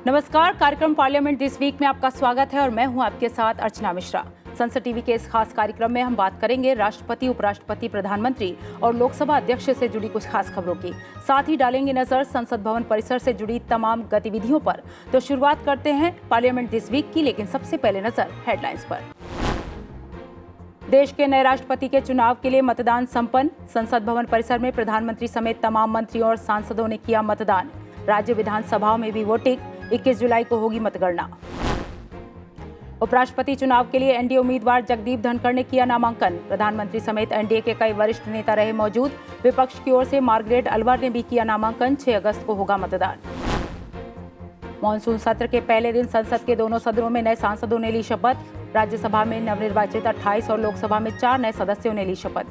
नमस्कार, कार्यक्रम parliament this week में आपका स्वागत है और मैं हूं आपके साथ अर्चना मिश्रा। संसद टीवी के इस खास कार्यक्रम में हम बात करेंगे राष्ट्रपति, उपराष्ट्रपति, प्रधानमंत्री और लोकसभा अध्यक्ष से जुड़ी कुछ खास खबरों की। साथ ही डालेंगे नजर संसद भवन परिसर से जुड़ी तमाम गतिविधियों पर। तो शुरुआत करते हैं पार्लियामेंट दिस वीक की, लेकिन सबसे पहले नजर हेडलाइंस पर। देश के नए राष्ट्रपति के चुनाव के लिए मतदान संपन्न। संसद भवन परिसर में प्रधानमंत्री समेत तमाम मंत्रियों और सांसदों ने किया मतदान। राज्य विधानसभाओं में भी वोटिंग। 21 जुलाई को होगी मतगणना। उपराष्ट्रपति चुनाव के लिए एनडीए उम्मीदवार जगदीप धनखड़ ने किया नामांकन। प्रधानमंत्री समेत एनडीए के कई वरिष्ठ नेता रहे मौजूद। विपक्ष की ओर से मार्गरेट अलवर ने भी किया नामांकन। 6 अगस्त को होगा मतदान। मॉनसून सत्र के पहले दिन संसद के दोनों सदनों में नए सांसदों ने ली शपथ। राज्यसभा में नवनिर्वाचित 28 और लोकसभा में 4 नए सदस्यों ने ली शपथ।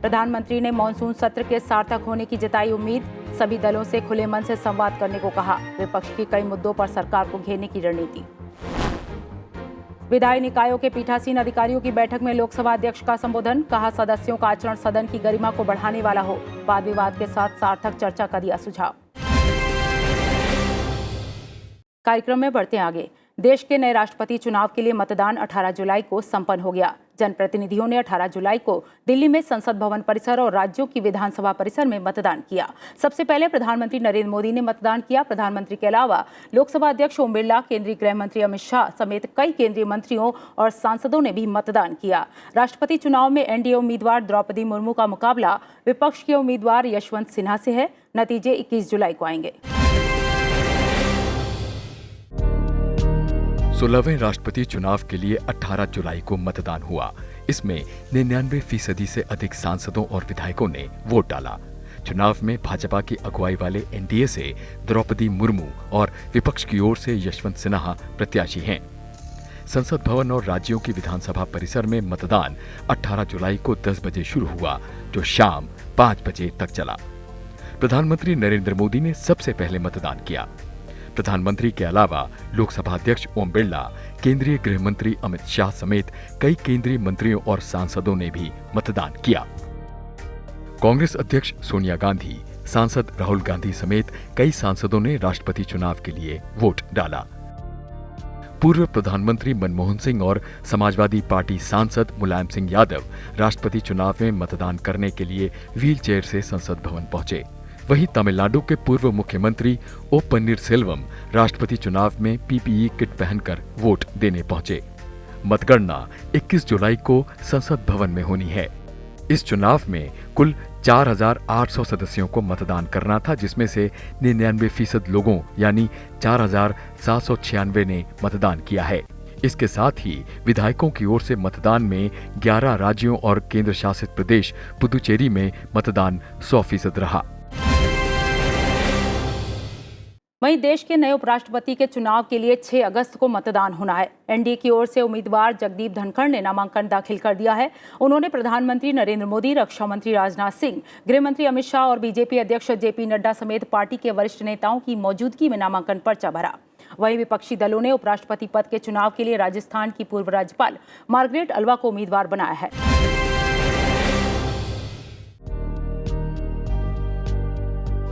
प्रधानमंत्री ने मॉनसून सत्र के सार्थक होने की जताई उम्मीद। सभी दलों से खुले मन से संवाद करने को कहा। विपक्ष की कई मुद्दों पर सरकार को घेरने की रणनीति। विधायी निकायों के पीठासीन अधिकारियों की बैठक में लोकसभा अध्यक्ष का संबोधन। कहा, सदस्यों का आचरण सदन की गरिमा को बढ़ाने वाला हो। वाद विवाद के साथ सार्थक चर्चा का दिया सुझाव। कार्यक्रम में बढ़ते आगे। देश के नए राष्ट्रपति चुनाव के लिए मतदान 18 जुलाई को संपन्न हो गया। जनप्रतिनिधियों ने 18 जुलाई को दिल्ली में संसद भवन परिसर और राज्यों की विधानसभा परिसर में मतदान किया। सबसे पहले प्रधानमंत्री नरेंद्र मोदी ने मतदान किया। प्रधानमंत्री के अलावा लोकसभा अध्यक्ष ओम बिरला, केंद्रीय गृह मंत्री अमित शाह समेत कई केंद्रीय मंत्रियों और सांसदों ने भी मतदान किया। राष्ट्रपति चुनाव में एनडीए उम्मीदवार द्रौपदी मुर्मू का मुकाबला विपक्ष के उम्मीदवार यशवंत सिन्हा से है। नतीजे 21 जुलाई को आएंगे। 16वें राष्ट्रपति चुनाव के लिए 18 जुलाई को मतदान हुआ। इसमें 99% से अधिक सांसदों और विधायकों ने वोट डाला। चुनाव में भाजपा की अगुवाई वाले एनडीए से द्रौपदी मुर्मू और विपक्ष की ओर से यशवंत सिन्हा प्रत्याशी हैं। संसद भवन और राज्यों की विधानसभा परिसर में मतदान 18 जुलाई को 10 बजे शुरू हुआ, जो शाम 5 बजे तक चला। प्रधानमंत्री नरेंद्र मोदी ने सबसे पहले मतदान किया। प्रधानमंत्री के अलावा लोकसभा अध्यक्ष ओम बिरला, केंद्रीय गृह मंत्री अमित शाह समेत कई केंद्रीय मंत्रियों और सांसदों ने भी मतदान किया। कांग्रेस अध्यक्ष सोनिया गांधी, सांसद राहुल गांधी समेत कई सांसदों ने राष्ट्रपति चुनाव के लिए वोट डाला। पूर्व प्रधानमंत्री मनमोहन सिंह और समाजवादी पार्टी सांसद मुलायम सिंह यादव राष्ट्रपति चुनाव में मतदान करने के लिए व्हीलचेयर से संसद भवन पहुंचे। वहीं तमिलनाडु के पूर्व मुख्यमंत्री ओ पन्नीरसेल्वम राष्ट्रपति चुनाव में पीपीई किट पहनकर वोट देने पहुंचे। मतगणना 21 जुलाई को संसद भवन में होनी है। इस चुनाव में कुल 4,800 सदस्यों को मतदान करना था, जिसमें से 99% लोगों यानी 4,796 ने मतदान किया है। इसके साथ ही विधायकों की ओर से मतदान में 11 राज्यों और केंद्र शासित प्रदेश पुदुचेरी में मतदान 100% रहा। वहीं देश के नए उपराष्ट्रपति के चुनाव के लिए 6 अगस्त को मतदान होना है। एनडीए की ओर से उम्मीदवार जगदीप धनखड़ ने नामांकन दाखिल कर दिया है। उन्होंने प्रधानमंत्री नरेंद्र मोदी, रक्षा मंत्री राजनाथ सिंह, गृह मंत्री अमित शाह और बीजेपी अध्यक्ष जेपी नड्डा समेत पार्टी के वरिष्ठ नेताओं की मौजूदगी में नामांकन पर्चा भरा। वहीं विपक्षी दलों ने उपराष्ट्रपति पद के चुनाव के लिए राजस्थान की पूर्व राज्यपाल मार्गरेट अलवा को उम्मीदवार बनाया है।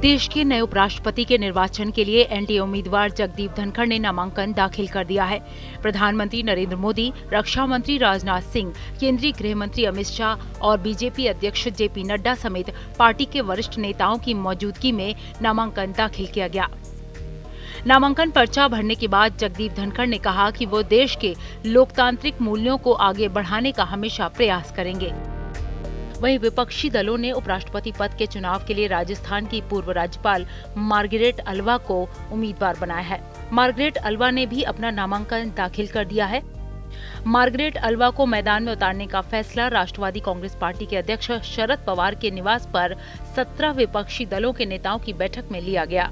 देश के नए उपराष्ट्रपति के निर्वाचन के लिए एनडीए उम्मीदवार जगदीप धनखड़ ने नामांकन दाखिल कर दिया है। प्रधानमंत्री नरेंद्र मोदी, रक्षा मंत्री राजनाथ सिंह, केंद्रीय गृह मंत्री अमित शाह और बीजेपी अध्यक्ष जेपी नड्डा समेत पार्टी के वरिष्ठ नेताओं की मौजूदगी में नामांकन दाखिल किया गया। नामांकन पर्चा भरने के बाद जगदीप धनखड़ ने कहा कि वो देश के लोकतांत्रिक मूल्यों को आगे बढ़ाने का हमेशा प्रयास करेंगे। वहीं विपक्षी दलों ने उपराष्ट्रपति पद के चुनाव के लिए राजस्थान की पूर्व राज्यपाल मार्गरेट अलवा को उम्मीदवार बनाया है। मार्गरेट अलवा ने भी अपना नामांकन दाखिल कर दिया है। मार्गरेट अलवा को मैदान में उतारने का फैसला राष्ट्रवादी कांग्रेस पार्टी के अध्यक्ष शरद पवार के निवास पर 17 विपक्षी दलों के नेताओं की बैठक में लिया गया।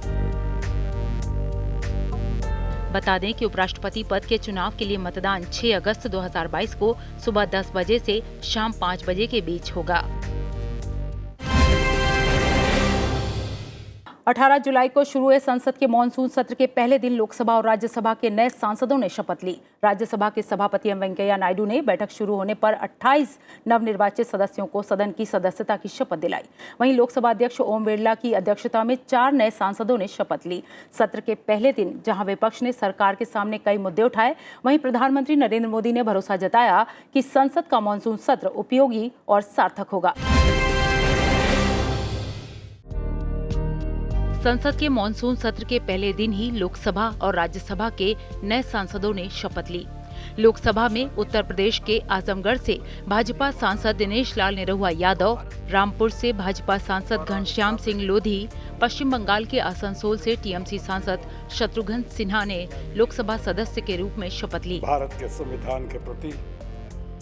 बता दें कि उपराष्ट्रपति पद के चुनाव के लिए मतदान 6 अगस्त 2022 को सुबह 10 बजे से शाम 5 बजे के बीच होगा। 18 जुलाई को शुरू हुए संसद के मॉनसून सत्र के पहले दिन लोकसभा और राज्यसभा के नए सांसदों ने शपथ ली। राज्यसभा के सभापति एम वेंकैया नायडू ने बैठक शुरू होने पर 28 नवनिर्वाचित सदस्यों को सदन की सदस्यता की शपथ दिलाई। वहीं लोकसभा अध्यक्ष ओम बिरला की अध्यक्षता में 4 नए सांसदों ने शपथ ली। सत्र के पहले दिन जहां विपक्ष ने सरकार के सामने कई मुद्दे उठाए, वहीं प्रधानमंत्री नरेंद्र मोदी ने भरोसा जताया कि संसद का मॉनसून सत्र उपयोगी और सार्थक होगा। संसद के मॉनसून सत्र के पहले दिन ही लोकसभा और राज्यसभा के नए सांसदों ने शपथ ली। लोकसभा में उत्तर प्रदेश के आजमगढ़ से भाजपा सांसद दिनेश लाल निरहुआ यादव, रामपुर से भाजपा सांसद घनश्याम सिंह लोधी, पश्चिम बंगाल के आसनसोल से टीएमसी सांसद शत्रुघ्न सिन्हा ने लोकसभा सदस्य के रूप में शपथ ली। भारत के संविधान के प्रति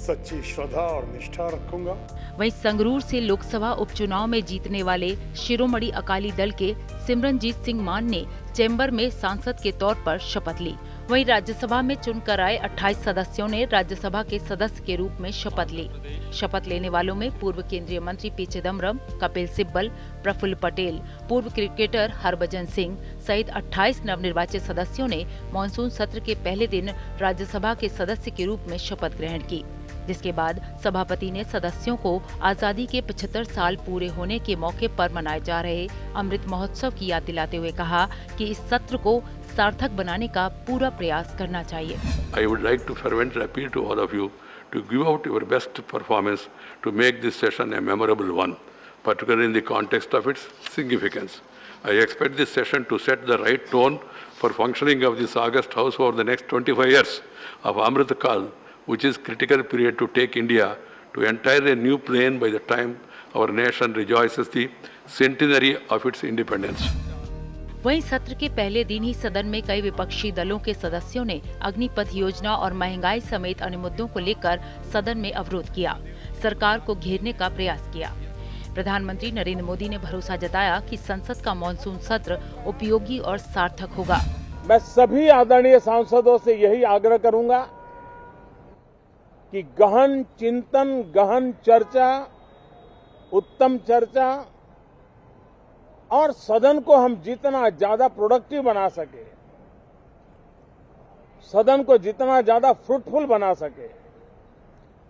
सच्ची श्रद्धा और निष्ठा रखूंगा। वहीं संगरूर से लोकसभा उपचुनाव में जीतने वाले शिरोमणि अकाली दल के सिमरनजीत सिंह मान ने चैम्बर में सांसद के तौर पर शपथ ली। वहीं राज्यसभा में चुनकर आए 28 सदस्यों ने राज्यसभा के सदस्य के रूप में शपथ ली। शपथ लेने वालों में पूर्व केंद्रीय मंत्री पी चिदम्बरम, कपिल सिब्बल, प्रफुल्ल पटेल, पूर्व क्रिकेटर हरभजन सिंह सहित 28 नवनिर्वाचित सदस्यों ने मॉनसून सत्र के पहले दिन राज्यसभा के सदस्य के रूप में शपथ ग्रहण की, जिसके बाद सभापति ने सदस्यों को आजादी के 75 साल पूरे होने के मौके पर मनाए जा रहे अमृत महोत्सव की याद दिलाते हुए कहा कि इस सत्र को सार्थक बनाने का पूरा प्रयास करना चाहिए। I would like to fervently appeal to all of you to give out your best performance to make this session a memorable one, particularly in the context of its significance. I expect this session to set the right tone for functioning of this august house over the next 25 years of Amrit Kal, which is critical period to take India to entirely new plane by the time our nation rejoices the centenary of its independence. वहीं सत्र के पहले दिन ही सदन में कई विपक्षी दलों के सदस्यों ने अग्निपथ योजना और महंगाई समेत अन्य मुद्दों को लेकर सदन में अवरोध किया, सरकार को घेरने का प्रयास किया। प्रधानमंत्री नरेंद्र मोदी ने भरोसा जताया कि संसद का मॉनसून सत्र उपयोगी और सार्थक होगा। मैं सभी आदरणीय सांसदों से यही आग्रह करूंगा कि गहन चिंतन, गहन चर्चा, उत्तम चर्चा और सदन को हम जितना ज्यादा प्रोडक्टिव बना सके, सदन को जितना ज्यादा फ्रूटफुल बना सके,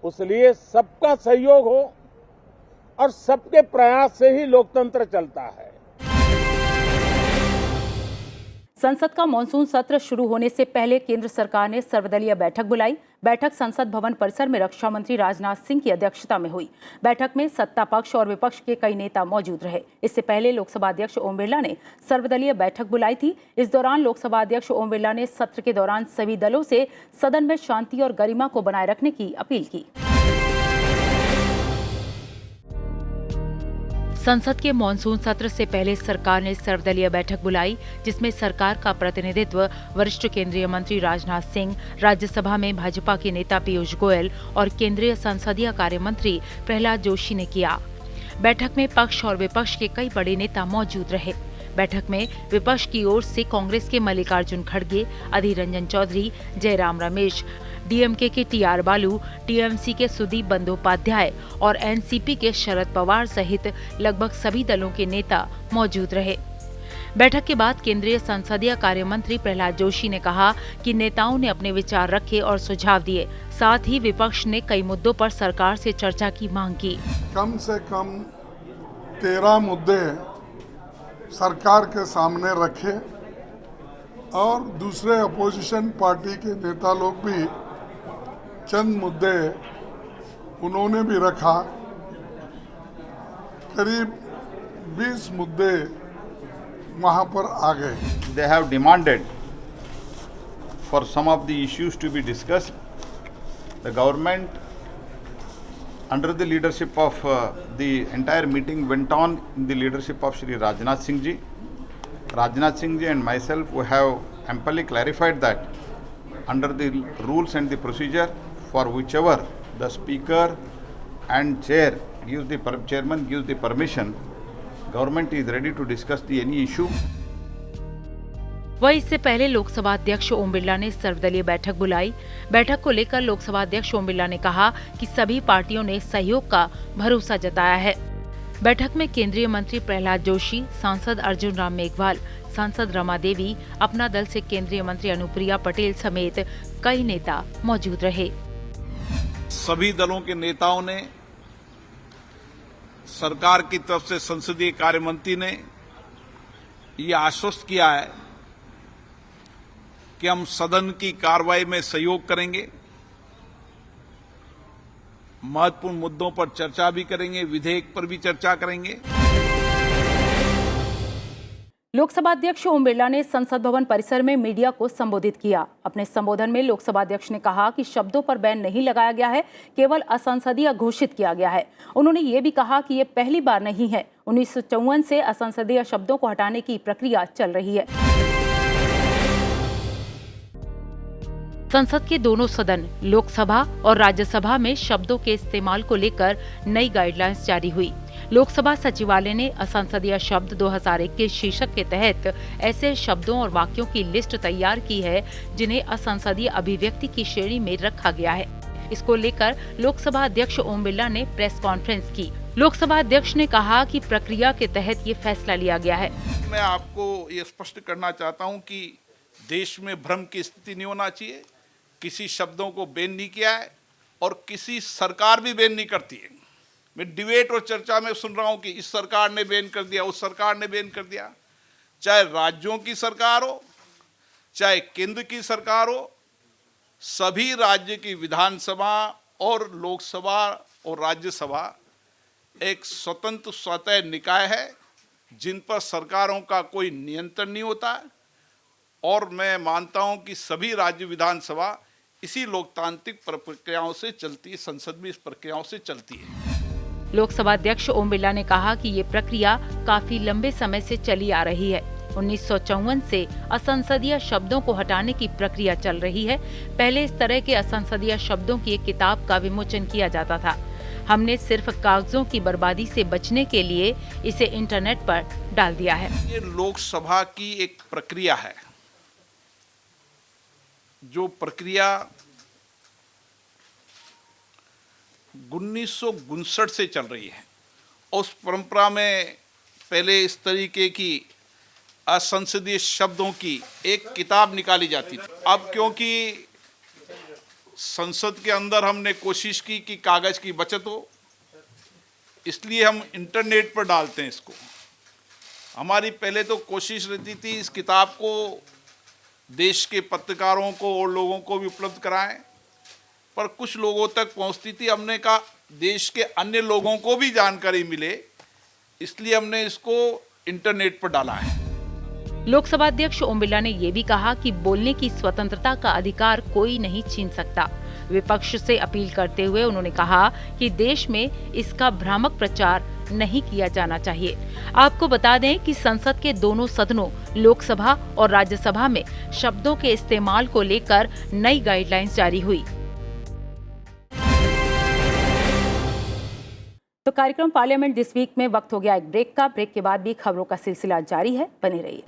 उसलिए सबका सहयोग हो और सबके प्रयास से ही लोकतंत्र चलता है। संसद का मॉनसून सत्र शुरू होने से पहले केंद्र सरकार ने सर्वदलीय बैठक बुलाई। बैठक संसद भवन परिसर में रक्षा मंत्री राजनाथ सिंह की अध्यक्षता में हुई। बैठक में सत्ता पक्ष और विपक्ष के कई नेता मौजूद रहे। इससे पहले लोकसभा अध्यक्ष ओम बिरला ने सर्वदलीय बैठक बुलाई थी। इस दौरान लोकसभा अध्यक्ष ओम बिरला ने सत्र के दौरान सभी दलों से सदन में शांति और गरिमा को बनाए रखने की अपील की। संसद के मॉनसून सत्र से पहले सरकार ने सर्वदलीय बैठक बुलाई, जिसमें सरकार का प्रतिनिधित्व वरिष्ठ केंद्रीय मंत्री राजनाथ सिंह, राज्यसभा में भाजपा के नेता पीयूष गोयल और केंद्रीय संसदीय कार्य मंत्री प्रहलाद जोशी ने किया। बैठक में पक्ष और विपक्ष के कई बड़े नेता मौजूद रहे। बैठक में विपक्ष की ओर से कांग्रेस के मल्लिकार्जुन खड़गे, अधीर रंजन चौधरी, जयराम रमेश, डीएमके के टीआर बालू, टीएमसी के सुदीप बंदोपाध्याय और एनसीपी के शरद पवार सहित लगभग सभी दलों के नेता मौजूद रहे। बैठक के बाद केंद्रीय संसदीय कार्य मंत्री प्रहलाद जोशी ने कहा कि नेताओं ने अपने विचार रखे और सुझाव दिए। साथ ही विपक्ष ने कई मुद्दों पर सरकार से चर्चा की मांग की। कम से कम 13 मुद्दे सरकार के सामने रखे और दूसरे अपोजिशन पार्टी के नेता लोग भी चंद मुद्दे उन्होंने भी रखा। करीब 20 मुद्दे वहां पर आ गए। They have demanded for some of the issues to be discussed. The government, under the leadership of the entire meeting went on in the leadership of Shri Rajnath Singh Ji. Rajnath Singh Ji and myself, we have amply clarified that under the rules and the procedure, for whichever the speaker and chairman gives the permission, government is ready to discuss any issue. वहीं इससे पहले लोकसभा अध्यक्ष ओम बिरला ने सर्वदलीय बैठक बुलाई। बैठक को लेकर लोकसभा अध्यक्ष ओम बिरला ने कहा कि सभी पार्टियों ने सहयोग का भरोसा जताया है। बैठक में केंद्रीय मंत्री प्रहलाद जोशी, सांसद अर्जुन राम मेघवाल, सांसद रमा देवी, अपना दल से केंद्रीय मंत्री अनुप्रिया पटेल समेत कई नेता मौजूद रहे। सभी दलों के नेताओं ने, सरकार की तरफ से संसदीय कार्य मंत्री ने ये आश्वस्त किया है कि हम सदन की कार्रवाई में सहयोग करेंगे, महत्वपूर्ण मुद्दों पर चर्चा भी करेंगे, विधेयक पर भी चर्चा करेंगे। लोकसभा अध्यक्ष ओम बिरला ने संसद भवन परिसर में मीडिया को संबोधित किया। अपने संबोधन में लोकसभा अध्यक्ष ने कहा कि शब्दों पर बैन नहीं लगाया गया है, केवल असंसदीय घोषित किया गया है। उन्होंने ये भी कहा कि ये पहली बार नहीं है, 1954 से असंसदीय शब्दों को हटाने की प्रक्रिया चल रही है। संसद के दोनों सदन, लोकसभा और राज्यसभा में शब्दों के इस्तेमाल को लेकर नई गाइडलाइंस जारी हुई। लोकसभा सचिवालय ने असंसदीय शब्द 2021 शीर्षक के तहत ऐसे शब्दों और वाक्यों की लिस्ट तैयार की है जिन्हें असंसदीय अभिव्यक्ति की श्रेणी में रखा गया है। इसको लेकर लोकसभा अध्यक्ष ओम बिरला ने प्रेस कॉन्फ्रेंस की। लोकसभा अध्यक्ष ने कहा कि प्रक्रिया के तहत ये फैसला लिया गया है। मैं आपको ये स्पष्ट करना चाहता हूं कि देश में भ्रम की स्थिति नहीं होना चाहिए। किसी शब्दों को बैन नहीं किया है और किसी सरकार भी बैन नहीं करती है। मैं डिबेट और चर्चा में सुन रहा हूं कि इस सरकार ने बैन कर दिया, उस सरकार ने बैन कर दिया। चाहे राज्यों की सरकार हो, चाहे केंद्र की सरकार हो, सभी राज्य की विधानसभा और लोकसभा और राज्यसभा एक स्वतंत्र स्वतः निकाय है जिन पर सरकारों का कोई नियंत्रण नहीं होता है। और मैं मानता हूं कि सभी राज्य विधानसभा इसी लोकतांत्रिक प्रक्रियाओं से चलती है, संसद भी इस प्रक्रियाओं से चलती है। लोकसभा अध्यक्ष ओम बिरला ने कहा कि ये प्रक्रिया काफी लंबे समय से चली आ रही है। 1954 से असंसदीय शब्दों को हटाने की प्रक्रिया चल रही है। पहले इस तरह के असंसदीय शब्दों की एक किताब का विमोचन किया जाता था। हमने सिर्फ कागजों की बर्बादी से बचने के लिए इसे इंटरनेट पर डाल दिया है। ये लोकसभा की एक प्रक्रिया है, जो प्रक्रिया 1959 से चल रही है। उस परंपरा में पहले इस तरीके की असंसदीय शब्दों की एक किताब निकाली जाती थी। अब क्योंकि संसद के अंदर हमने कोशिश की कि कागज की बचत हो, इसलिए हम इंटरनेट पर डालते हैं इसको। हमारी पहले तो कोशिश रहती थी इस किताब को देश के पत्रकारों को और लोगों को भी उपलब्ध कराएं, पर कुछ लोगों तक पहुंचती थी। हमने कहा देश के अन्य लोगों को भी जानकारी मिले, इसलिए हमने इसको इंटरनेट पर डाला है। लोकसभा अध्यक्ष ओम बिरला ने ये भी कहा कि बोलने की स्वतंत्रता का अधिकार कोई नहीं छीन सकता। विपक्ष से अपील करते हुए उन्होंने कहा कि देश में इसका भ्रामक प्रचार नहीं किया जाना चाहिए। आपको बता दें कि संसद के दोनों सदनों, लोकसभा और राज्यसभा में शब्दों के इस्तेमाल को लेकर नई गाइडलाइंस जारी हुई। तो कार्यक्रम पार्लियामेंट दिस वीक में वक्त हो गया एक ब्रेक का। ब्रेक के बाद भी खबरों का सिलसिला जारी है, बने रहिए।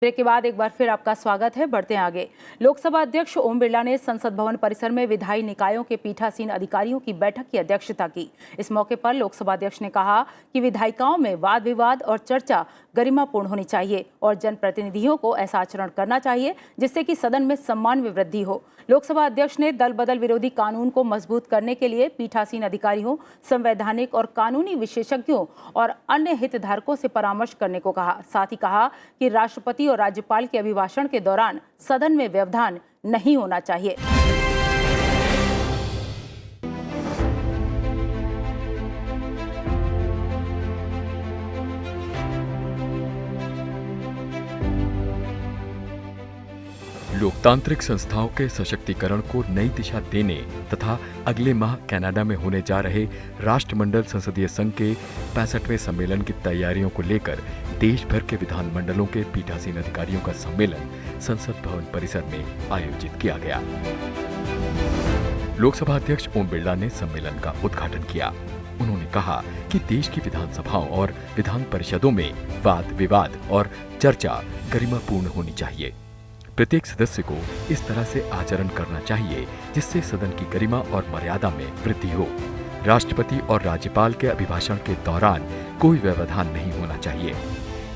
ब्रेक के बाद एक बार फिर आपका स्वागत है। बढ़ते हैं आगे। लोकसभा अध्यक्ष ओम बिरला ने संसद भवन परिसर में विधायी निकायों के पीठासीन अधिकारियों की बैठक की अध्यक्षता की। इस मौके पर लोकसभा अध्यक्ष ने कहा कि विधायिकाओं में वाद विवाद और चर्चा गरिमापूर्ण होनी चाहिए और जनप्रतिनिधियों को ऐसा आचरण करना चाहिए जिससे कि सदन में सम्मान में वृद्धि हो। लोकसभा अध्यक्ष ने दल बदल विरोधी कानून को मजबूत करने के लिए पीठासीन अधिकारियों, संवैधानिक और कानूनी विशेषज्ञों और अन्य हितधारकों से परामर्श करने को कहा। साथ ही कहा कि राष्ट्रपति और राज्यपाल के अभिभाषण के दौरान सदन में व्यवधान नहीं होना चाहिए। लोकतांत्रिक संस्थाओं के सशक्तिकरण को नई दिशा देने तथा अगले माह कनाडा में होने जा रहे राष्ट्रमंडल संसदीय संघ के 65वें सम्मेलन की तैयारियों को लेकर देश भर के विधानमंडलों के पीठासीन अधिकारियों का सम्मेलन संसद भवन परिसर में आयोजित किया गया। लोकसभा अध्यक्ष ओम बिरला ने सम्मेलन का उद्घाटन किया। उन्होंने कहा कि देश की विधानसभाओं और विधान परिषदों में वाद विवाद और चर्चा गरिमापूर्ण होनी चाहिए। प्रत्येक सदस्य को इस तरह से आचरण करना चाहिए जिससे सदन की गरिमा और मर्यादा में वृद्धि हो। राष्ट्रपति और राज्यपाल के अभिभाषण के दौरान कोई व्यवधान नहीं होना चाहिए।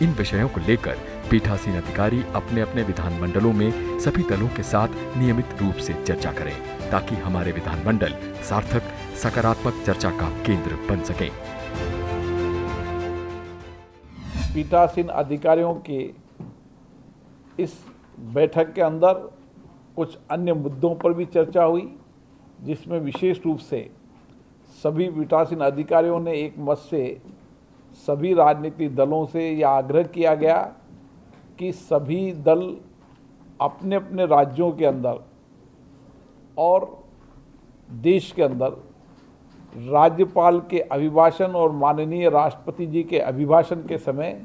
इन विषयों को लेकर पीठासीन अधिकारी अपने अपने विधानमंडलों में सभी दलों के साथ नियमित रूप से चर्चा करें, ताकि हमारे विधानमंडल सार्थक सकारात्मक चर्चा का केंद्र बन सके। पीठासीन अधिकारियों के इस बैठक के अंदर कुछ अन्य मुद्दों पर भी चर्चा हुई, जिसमें विशेष रूप से सभी पीठासीन अधिकारियों ने एक मत से सभी राजनीतिक दलों से यह आग्रह किया गया कि सभी दल अपने अपने राज्यों के अंदर और देश के अंदर राज्यपाल के अभिभाषण और माननीय राष्ट्रपति जी के अभिभाषण के समय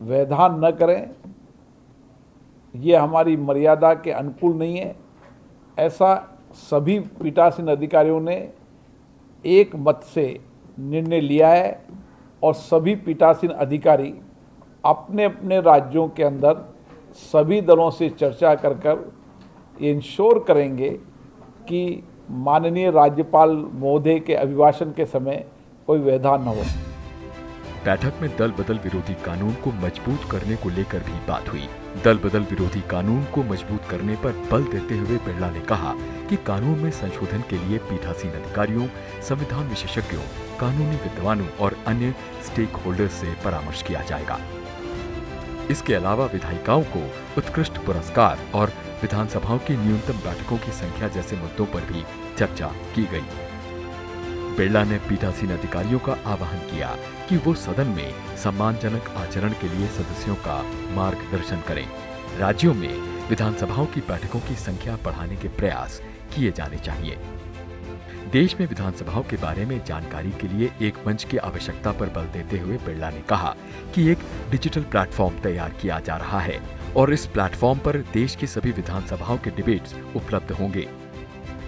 व्यवधान न करें। ये हमारी मर्यादा के अनुकूल नहीं है। ऐसा सभी पीठासीन अधिकारियों ने एक मत से निर्णय लिया है और सभी पीठासीन अधिकारी अपने अपने राज्यों के अंदर सभी दलों से चर्चा कर ये इंश्योर करेंगे कि माननीय राज्यपाल महोदय के अभिभाषण के समय कोई व्यवधान न हो। बैठक में दल बदल विरोधी कानून को मजबूत करने को लेकर भी बात हुई। दल बदल विरोधी कानून को मजबूत करने पर बल देते हुए बिरला ने कहा कि कानून में संशोधन के लिए पीठासीन अधिकारियों, संविधान विशेषज्ञों, कानूनी विद्वानों और अन्य स्टेक होल्डर्स से परामर्श किया जाएगा। इसके अलावा विधायिकाओं को उत्कृष्ट पुरस्कार और विधानसभाओं की न्यूनतम बैठकों की संख्या जैसे मुद्दों पर भी चर्चा की गई। बिरला ने पीठासीन अधिकारियों का आह्वान किया कि वो सदन में सम्मानजनक आचरण के लिए सदस्यों का मार्गदर्शन करें। राज्यों में विधानसभाओं की बैठकों की संख्या बढ़ाने के प्रयास किए जाने चाहिए। देश में विधानसभाओं के बारे में जानकारी के लिए एक मंच की आवश्यकता पर बल देते हुए बिरला ने कहा कि एक डिजिटल प्लेटफॉर्म तैयार किया जा रहा है और इस प्लेटफॉर्म पर देश की सभी विधानसभाओं के डिबेट्स उपलब्ध होंगे।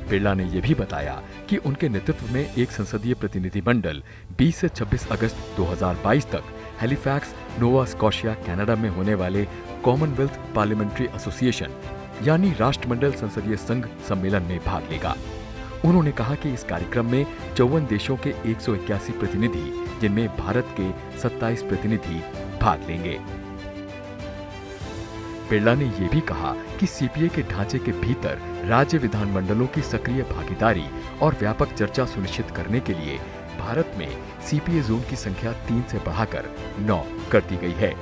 बिरला ने यह भी बताया कि उनके नेतृत्व में एक संसदीय प्रतिनिधिमंडल 20 से 26 अगस्त 2022 तक हैलिफैक्स, नोवा स्कॉशिया, कनाडा में होने वाले कॉमनवेल्थ पार्लियामेंट्री एसोसिएशन यानी राष्ट्रमंडल संसदीय संघ सम्मेलन में भाग लेगा। उन्होंने कहा कि इस कार्यक्रम में 54 देशों के 181 प्रतिनिधि, जिनमें भारत के 27 प्रतिनिधि भाग लेंगे। बिरला ने यह भी कहा कि सीपीए के ढांचे के भीतर राज्य विधानमंडलों की सक्रिय भागीदारी और व्यापक चर्चा सुनिश्चित करने के लिए भारत में सीपीए जोन की संख्या 3 से बढ़ाकर 9 कर दी गई है।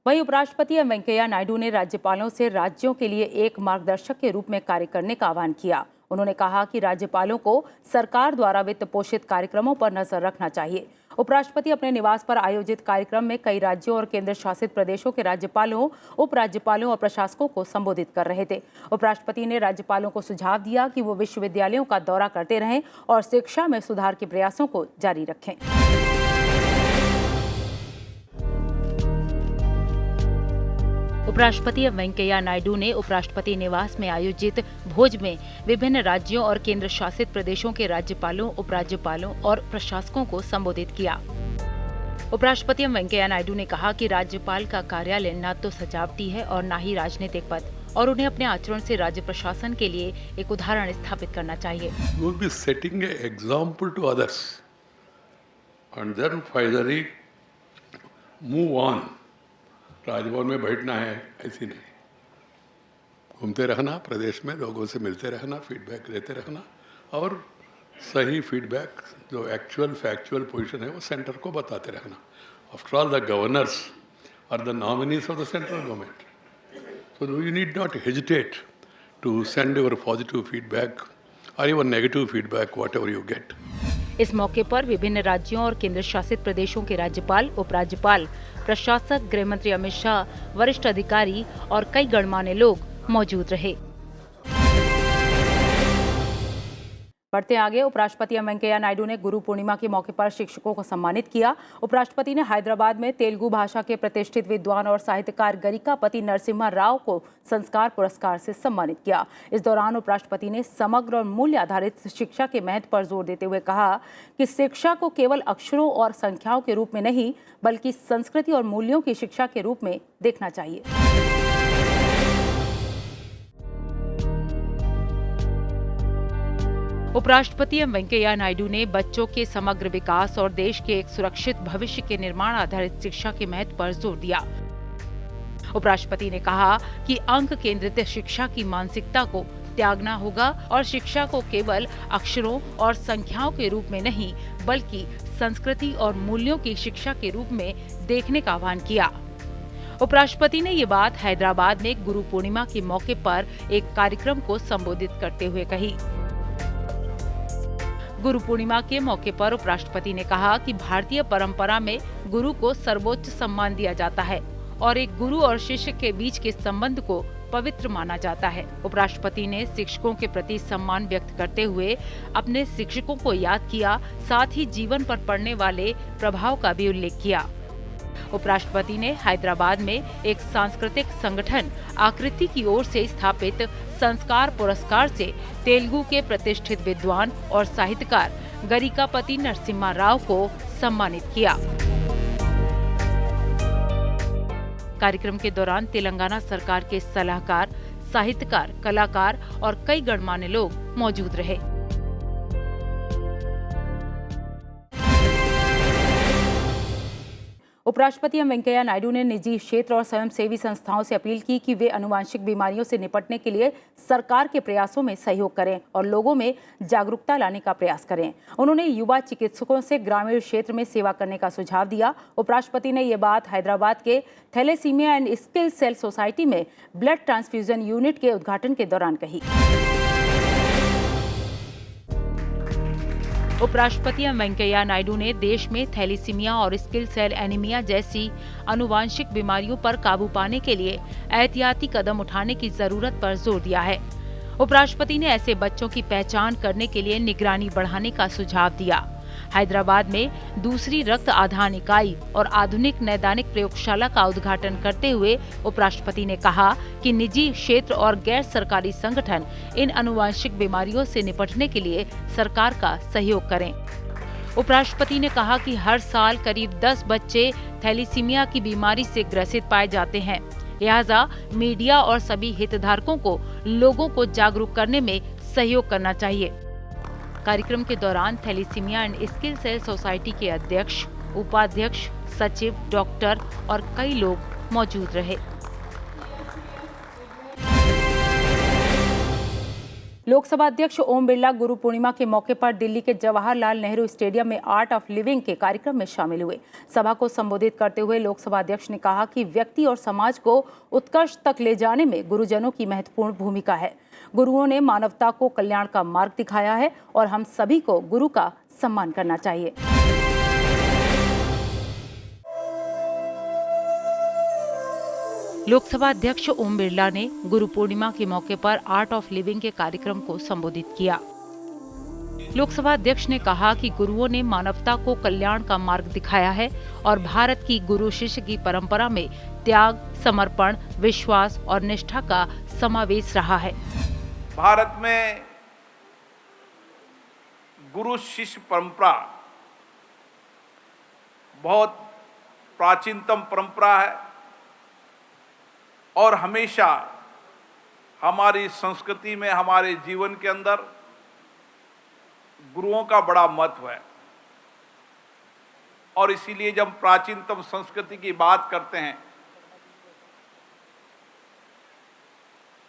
वहीं उपराष्ट्रपति एम वेंकैया नायडू ने राज्यपालों से राज्यों के लिए एक मार्गदर्शक के रूप में कार्य करने का आह्वान किया। उन्होंने कहा कि राज्यपालों को सरकार द्वारा वित्त पोषित कार्यक्रमों पर नजर रखना चाहिए। उपराष्ट्रपति अपने निवास पर आयोजित कार्यक्रम में कई राज्यों और केंद्र शासित प्रदेशों के राज्यपालों, उपराज्यपालों और प्रशासकों को संबोधित कर रहे थे। उपराष्ट्रपति ने राज्यपालों को सुझाव दिया कि वो विश्वविद्यालयों का दौरा करते रहें और शिक्षा में सुधार के प्रयासों को जारी रखें। उपराष्ट्रपति एम वेंकैया नायडू ने उपराष्ट्रपति निवास में आयोजित भोज में विभिन्न राज्यों और केंद्र शासित प्रदेशों के राज्यपालों, उपराज्यपालों और प्रशासकों को संबोधित किया। उपराष्ट्रपति एम वेंकैया नायडू ने कहा कि राज्यपाल का कार्यालय न तो सजावटी है और न ही राजनीतिक पद, और उन्हें अपने आचरण से राज्य प्रशासन के लिए एक उदाहरण स्थापित करना चाहिए। You will be setting an example to others and then finally move on. Raj Bhavan में बैठना है ऐसी नहीं, घूमते रहना, प्रदेश में लोगों से मिलते रहना, फीडबैक लेते रहना और सही फीडबैक जो एक्चुअल फैक्चुअल पोजीशन है वो सेंटर को बताते रहना। After all the governors are the nominees of the central government, so you need not hesitate to send your positive feedback और even negative feedback whatever you get. इस मौके पर विभिन्न राज्यों और केंद्र शासित प्रदेशों के राज्यपाल, उपराज्यपाल, प्रशासक, गृह मंत्री अमित शाह, वरिष्ठ अधिकारी और कई गणमान्य लोग मौजूद रहे। बढ़ते आगे, उपराष्ट्रपति एम वेंकैया नायडू ने गुरु पूर्णिमा के मौके पर शिक्षकों को सम्मानित किया। उपराष्ट्रपति ने हैदराबाद में तेलुगु भाषा के प्रतिष्ठित विद्वान और साहित्यकार गरिकापति नरसिम्हा राव को संस्कार पुरस्कार से सम्मानित किया। इस दौरान उपराष्ट्रपति ने समग्र और मूल्य आधारित शिक्षा के महत्व पर जोर देते हुए कहा कि शिक्षा को केवल अक्षरों और संख्याओं के रूप में नहीं, बल्कि संस्कृति और मूल्यों की शिक्षा के रूप में देखना चाहिए। उपराष्ट्रपति एम वेंकैया नायडू ने बच्चों के समग्र विकास और देश के एक सुरक्षित भविष्य के निर्माण आधारित शिक्षा के महत्व पर जोर दिया। उपराष्ट्रपति ने कहा कि अंक केंद्रित शिक्षा की मानसिकता को त्यागना होगा और शिक्षा को केवल अक्षरों और संख्याओं के रूप में नहीं बल्कि संस्कृति और मूल्यों की शिक्षा के रूप में देखने का आह्वान किया। उपराष्ट्रपति ने ये बात हैदराबाद में गुरु पूर्णिमा के मौके पर एक कार्यक्रम को संबोधित करते हुए कही। गुरु पूर्णिमा के मौके पर उपराष्ट्रपति ने कहा कि भारतीय परंपरा में गुरु को सर्वोच्च सम्मान दिया जाता है और एक गुरु और शिष्य के बीच के संबंध को पवित्र माना जाता है। उपराष्ट्रपति ने शिक्षकों के प्रति सम्मान व्यक्त करते हुए अपने शिक्षकों को याद किया, साथ ही जीवन पर पड़ने वाले प्रभाव का भी उल्लेख किया। उपराष्ट्रपति ने हैदराबाद में एक सांस्कृतिक संगठन आकृति की ओर से स्थापित संस्कार पुरस्कार से तेलुगु के प्रतिष्ठित विद्वान और साहित्यकार गरिकापति नरसिम्हा राव को सम्मानित किया। कार्यक्रम के दौरान तेलंगाना सरकार के सलाहकार, साहित्यकार, कलाकार और कई गणमान्य लोग मौजूद रहे। उपराष्ट्रपति एम वेंकैया नायडू ने निजी क्षेत्र और स्वयंसेवी संस्थाओं से अपील की कि वे आनुवंशिक बीमारियों से निपटने के लिए सरकार के प्रयासों में सहयोग करें और लोगों में जागरूकता लाने का प्रयास करें। उन्होंने युवा चिकित्सकों से ग्रामीण क्षेत्र में सेवा करने का सुझाव दिया। उपराष्ट्रपति ने ये बात हैदराबाद के thalassemia and sickle cell society में ब्लड ट्रांसफ्यूजन यूनिट के उद्घाटन के दौरान कही। उपराष्ट्रपति एम वेंकैया नायडू ने देश में थैलीसीमिया और सिकल सेल एनीमिया जैसी आनुवंशिक बीमारियों पर काबू पाने के लिए एहतियाती कदम उठाने की जरूरत पर जोर दिया है। उपराष्ट्रपति ने ऐसे बच्चों की पहचान करने के लिए निगरानी बढ़ाने का सुझाव दिया। हैदराबाद में दूसरी रक्त आधान इकाई और आधुनिक नैदानिक प्रयोगशाला का उद्घाटन करते हुए उपराष्ट्रपति ने कहा कि निजी क्षेत्र और गैर सरकारी संगठन इन आनुवंशिक बीमारियों से निपटने के लिए सरकार का सहयोग करें। उपराष्ट्रपति ने कहा कि हर साल करीब 10 बच्चे थैलीसीमिया की बीमारी से ग्रसित पाए जाते हैं। लिहाजा मीडिया और सभी हितधारकों को लोगों को जागरूक करने में सहयोग करना चाहिए। कार्यक्रम के दौरान thalassemia and sickle cell society के अध्यक्ष, उपाध्यक्ष, सचिव, डॉक्टर और कई लोग मौजूद रहे। लोकसभा अध्यक्ष ओम बिरला गुरु पूर्णिमा के मौके पर दिल्ली के जवाहरलाल नेहरू स्टेडियम में आर्ट ऑफ लिविंग के कार्यक्रम में शामिल हुए। सभा को संबोधित करते हुए लोकसभा अध्यक्ष ने कहा कि व्यक्ति और समाज को उत्कर्ष तक ले जाने में गुरुजनों की महत्वपूर्ण भूमिका है। गुरुओं ने मानवता को कल्याण का मार्ग दिखाया है और हम सभी को गुरु का सम्मान करना चाहिए। लोकसभा अध्यक्ष ओम बिरला ने गुरु पूर्णिमा के मौके पर आर्ट ऑफ लिविंग के कार्यक्रम को संबोधित किया। लोकसभा अध्यक्ष ने कहा कि गुरुओं ने मानवता को कल्याण का मार्ग दिखाया है और भारत की गुरु शिष्य की परंपरा में त्याग, समर्पण, विश्वास और निष्ठा का समावेश रहा है। भारत में गुरु शिष्य परंपरा बहुत प्राचीनतम परंपरा है और हमेशा हमारी संस्कृति में, हमारे जीवन के अंदर गुरुओं का बड़ा महत्व है। और इसीलिए जब प्राचीनतम संस्कृति की बात करते हैं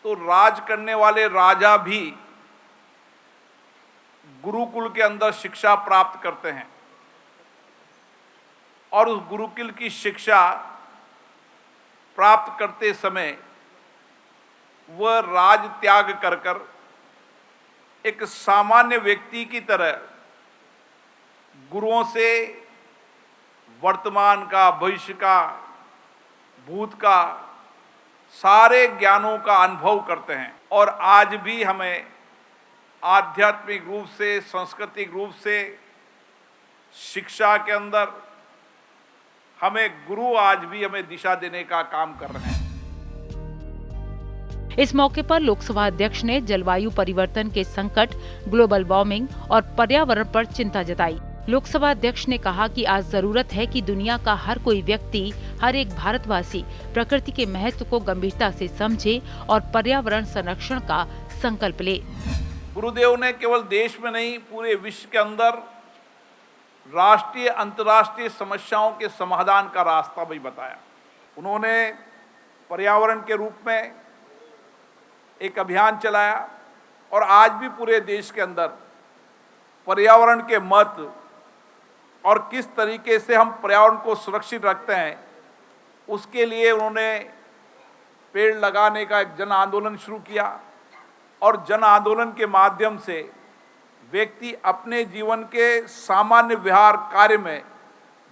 तो राज करने वाले राजा भी गुरुकुल के अंदर शिक्षा प्राप्त करते हैं और उस गुरुकुल की शिक्षा प्राप्त करते समय वह राज त्याग कर कर एक सामान्य व्यक्ति की तरह गुरुओं से वर्तमान का, भविष्य का, भूत का सारे ज्ञानों का अनुभव करते हैं। और आज भी हमें आध्यात्मिक रूप से, सांस्कृतिक रूप से शिक्षा के अंदर हमें गुरु आज भी हमें दिशा देने का काम कर रहे हैं। इस मौके पर लोकसभा अध्यक्ष ने जलवायु परिवर्तन के संकट, ग्लोबल वार्मिंग और पर्यावरण पर चिंता जताई। लोकसभा अध्यक्ष ने कहा कि आज जरूरत है कि दुनिया का हर कोई व्यक्ति, हर एक भारतवासी प्रकृति के महत्व को गंभीरता से समझे और पर्यावरण संरक्षण का संकल्प ले। गुरुदेव ने केवल देश में नहीं पूरे विश्व के अंदर राष्ट्रीय अंतर्राष्ट्रीय समस्याओं के समाधान का रास्ता भी बताया। उन्होंने पर्यावरण के रूप में एक अभियान चलाया और आज भी पूरे देश के अंदर पर्यावरण के महत्व और किस तरीके से हम पर्यावरण को सुरक्षित रखते हैं उसके लिए उन्होंने पेड़ लगाने का एक जन आंदोलन शुरू किया और जन आंदोलन के माध्यम से व्यक्ति अपने जीवन के सामान्य व्यवहार कार्य में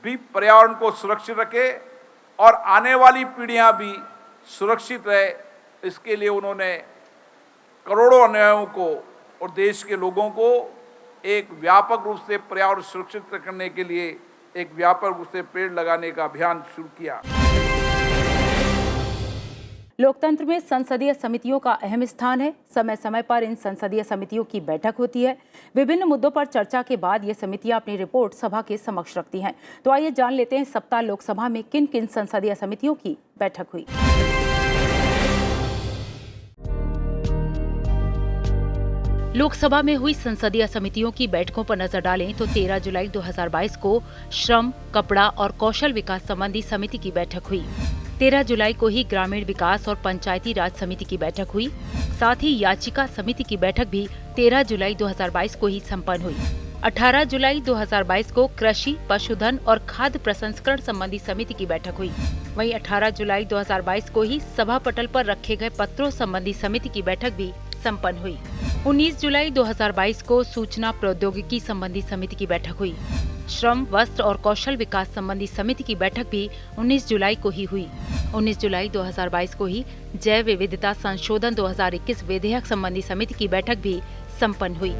भी पर्यावरण को सुरक्षित रखे और आने वाली पीढ़ियां भी सुरक्षित रहे। इसके लिए उन्होंने करोड़ों अन्यायों को और देश के लोगों को एक व्यापक रूप से पर्यावरण सुरक्षित करने के लिए एक व्यापक रूप से पेड़ लगाने का अभियान शुरू किया। लोकतंत्र में संसदीय समितियों का अहम स्थान है। समय समय पर इन संसदीय समितियों की बैठक होती है। विभिन्न मुद्दों पर चर्चा के बाद ये समितियां अपनी रिपोर्ट सभा के समक्ष रखती हैं। तो आइए जान लेते हैं सप्ताह लोकसभा में किन किन संसदीय समितियों की बैठक हुई। लोकसभा में हुई संसदीय समितियों की बैठकों पर नजर डालें तो 13 जुलाई 2022 को श्रम, कपड़ा और कौशल विकास संबंधी समिति की बैठक हुई। 13 जुलाई को ही ग्रामीण विकास और पंचायती राज समिति की बैठक हुई। साथ ही याचिका समिति की बैठक भी 13 जुलाई 2022 को ही संपन्न हुई। 18 जुलाई 2022 को कृषि, पशुधन और खाद्य प्रसंस्करण संबंधी समिति की बैठक हुई। वहीं 18 जुलाई 2022 को ही सभा पटल पर रखे गए पत्रों संबंधी समिति की बैठक भी संपन्न हुई। 19 जुलाई 2022 को सूचना प्रौद्योगिकी संबंधी समिति की बैठक हुई। श्रम, वस्त्र और कौशल विकास संबंधी समिति की बैठक भी 19 जुलाई को ही हुई। 19 जुलाई 2022 को ही जैव विविधता संशोधन 2021 विधेयक संबंधी समिति की बैठक भी संपन्न हुई।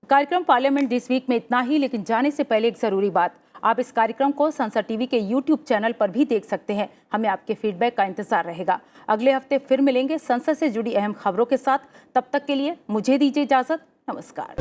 कार्यक्रम पार्लियामेंट दिस वीक में इतना ही, लेकिन जाने से पहले एक जरूरी बात, आप इस कार्यक्रम को संसद टीवी के YouTube चैनल पर भी देख सकते हैं। हमें आपके फीडबैक का इंतजार रहेगा। अगले हफ्ते फिर मिलेंगे संसद से जुड़ी अहम खबरों के साथ। तब तक के लिए मुझे दीजिए इजाजत। नमस्कार।